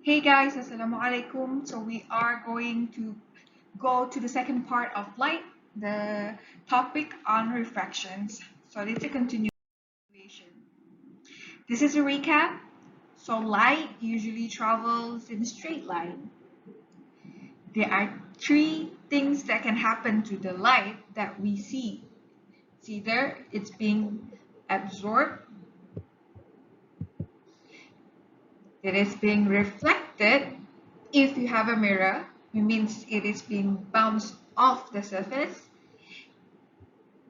Hey guys, Assalamu alaikum. So we are going to go to the second part of light, the topic on refractions. So it's a continuation. This is a recap. So light usually travels in a straight line. There are three things that can happen to the light that we see. It's either it's being absorbed, it is being reflected. If you have a mirror, it means it is being bounced off the surface,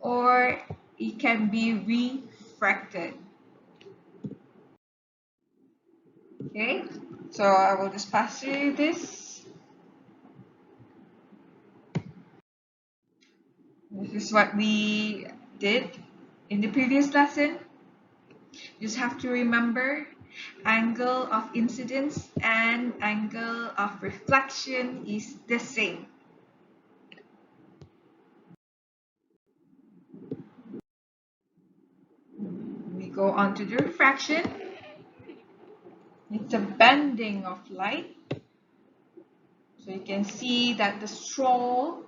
or it can be refracted. Okay, so I will just pass you this. This is what we did in the previous lesson. You just have to remember angle of incidence and angle of reflection is the same. We go on to the refraction. It's a bending of light. So you can see that the straw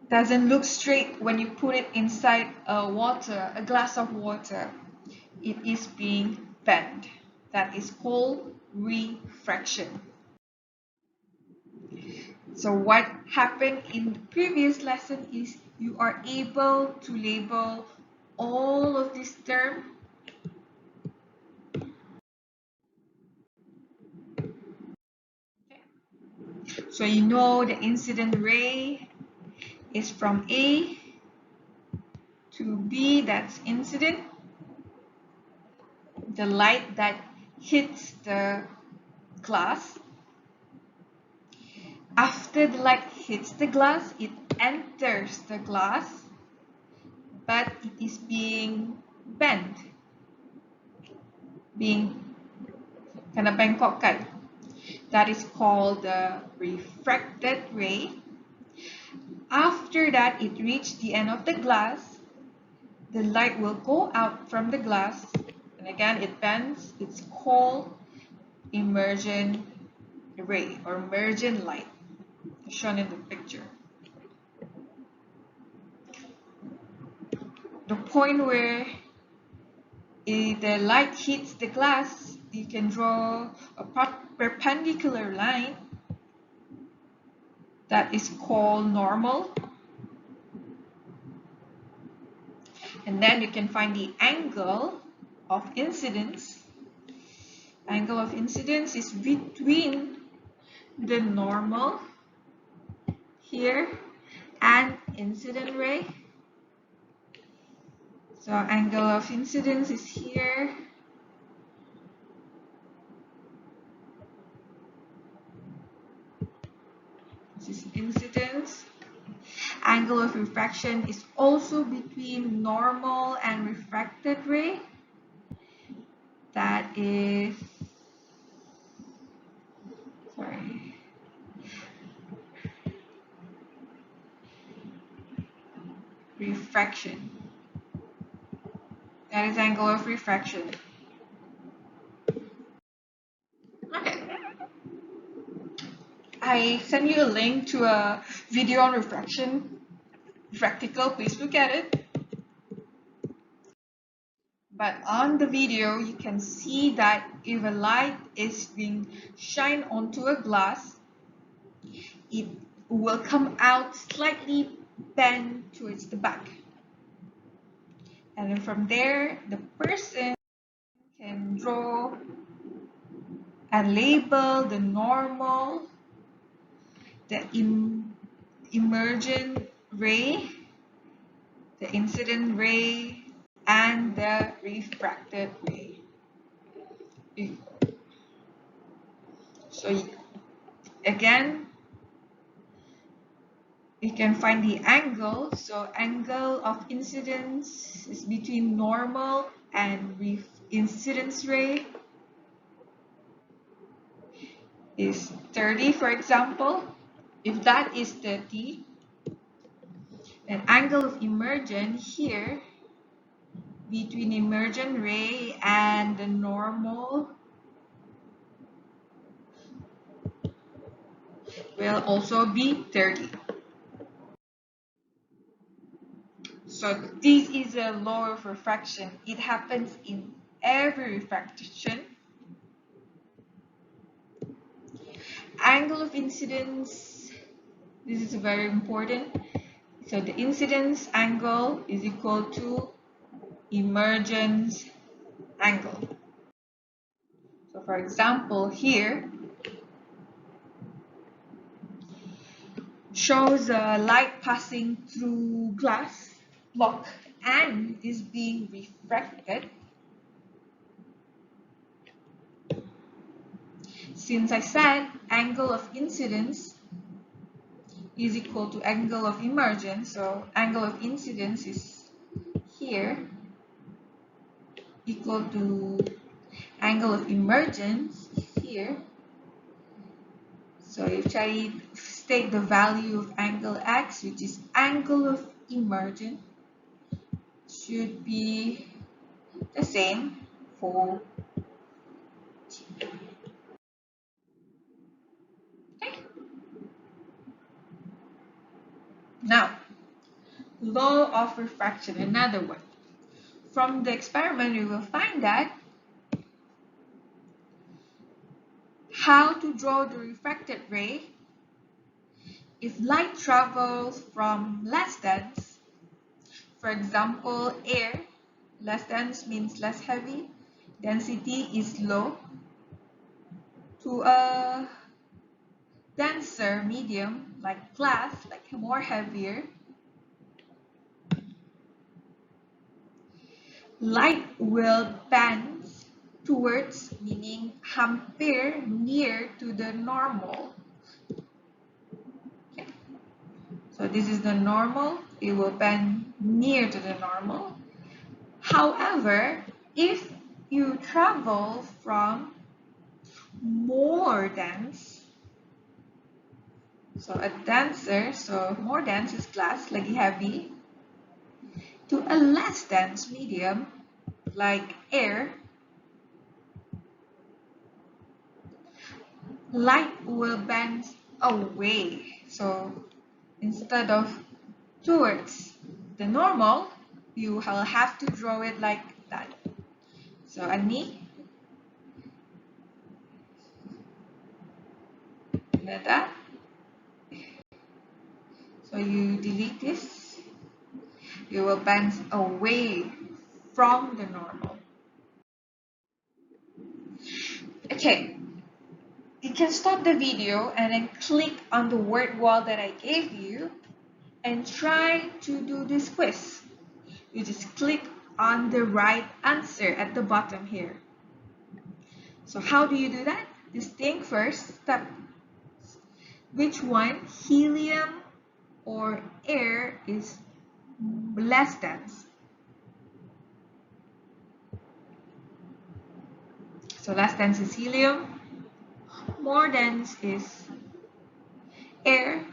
doesn't look straight when you put it inside a glass of water. It is being bent. That is called refraction. So what happened in the previous lesson is you are able to label all of these terms. So you know the incident ray is from A to B, that's incident. The light that hits the glass. After the light hits the glass, it enters the glass, but it is being bent, being kind of bengkokkan. That is called the refracted ray. After that, it reached the end of the glass. The light will go out from the glass, and again it bends. It's called emergent ray or emergent light, shown in the picture. The point where the light hits the glass, you can draw a perpendicular line that is called normal. And then you can find the angle of incidence. Angle of incidence is between the normal here and incident ray. So angle of incidence is here. This is incidence. Angle of refraction is also between normal and refracted ray. That is, refraction. That is angle of refraction. Okay. I sent you a link to a video on refraction, practical, please look at it. But on the video, you can see that if a light is being shined onto a glass, it will come out slightly bent towards the back. And then from there, the person can draw and label the normal, the emergent ray, the incident ray, and the refracted ray. So again, you can find the angle. So angle of incidence is between normal and incidence ray is 30, for example. If that is 30, an angle of emergent here between emergent ray and the normal will also be 30. So this is a law of refraction. It happens in every refraction. Angle of incidence, this is very important. So the incidence angle is equal to emergence angle. So for example, here shows a light passing through glass block and is being refracted. Since I said angle of incidence is equal to angle of emergence, so angle of incidence is here equal to angle of emergence here. So if I state the value of angle x, which is angle of emergence, should be the same for t. Okay. Now, law of refraction, another one. From the experiment, we will find that how to draw the refracted ray if light travels from less dense, for example, air, less dense means less heavy, density is low, to a denser medium like glass, like more heavier, light will bend towards, meaning hampir, near to the normal. Okay. So this is the normal, it will bend near to the normal. However, if you travel from more dense, so a denser, so more dense is glass, like heavy, to a less dense medium, like air, light will bend away. So instead of towards the normal, you will have to draw it like that. So ani, like that. So you delete this, you will bend away from the normal. Okay, you can stop the video and then click on the word wall that I gave you and try to do this quiz. You just click on the right answer at the bottom here. So how do you do that? Just think first, step. Which one, helium or air, is less dense? So less dense is helium, more dense is air.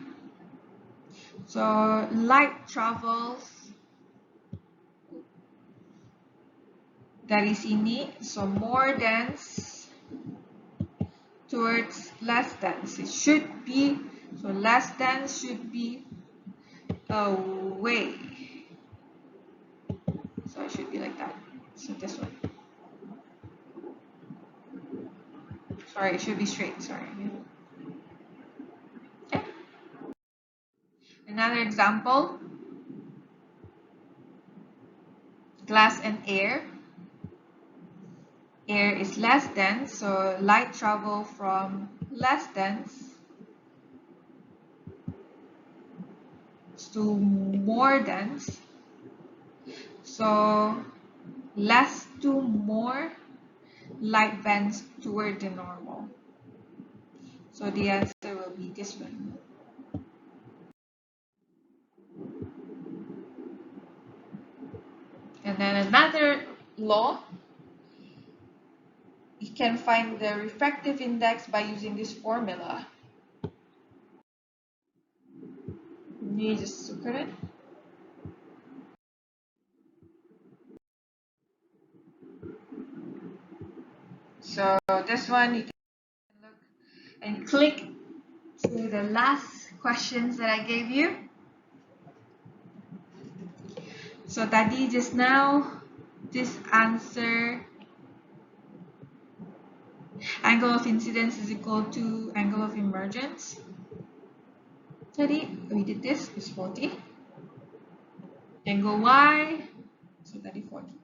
So light travels dari sini, so more dense towards less dense. It should be, so less dense should be away. So it should be like that. So this one. Sorry, it should be straight, sorry. Okay. Another example, glass and air. Air is less dense, so light travel from less dense to more dense. So less to more, light bends toward the normal. So the answer will be this one. And then another law, you can find the refractive index by using this formula. You just look at it. So this one you can look and click to the last questions that I gave you. So tadi just now, this answer, angle of incidence is equal to angle of emergence. Tadi we did this is 40. Angle y, so tadi 40.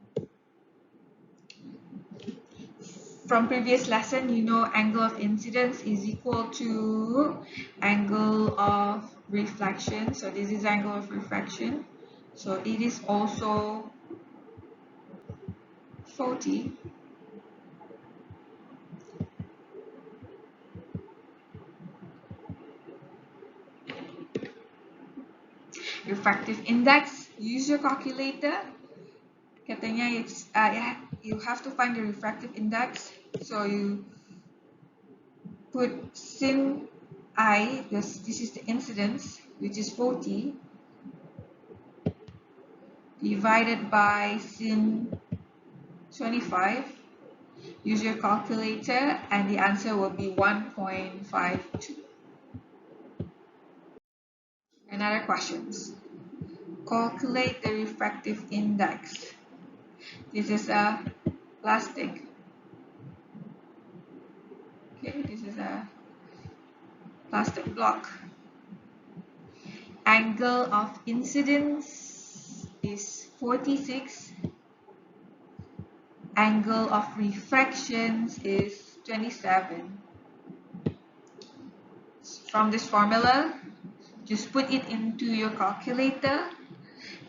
From previous lesson, you know angle of incidence is equal to angle of reflection. So this is angle of refraction. So it is also 40. Refractive index, use your calculator. Katanya it's you have to find the refractive index. So you put sin I, this is the incidence, which is 40, divided by sin 25. Use your calculator and the answer will be 1.52. Another questions. Calculate the refractive index. This is a plastic. Okay, this is a plastic block. Angle of incidence is 46. Angle of refraction is 27. From this formula, just put it into your calculator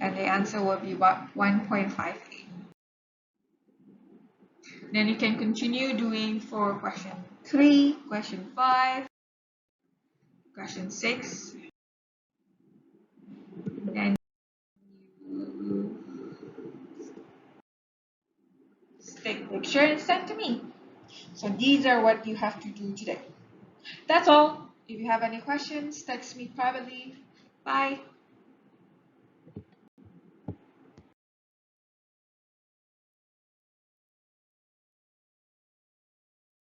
and the answer will be 1.58. Then you can continue doing for question 3, question 5, question 6. Then you take picture and send to me. So these are what you have to do today. That's all. If you have any questions, text me privately. Bye.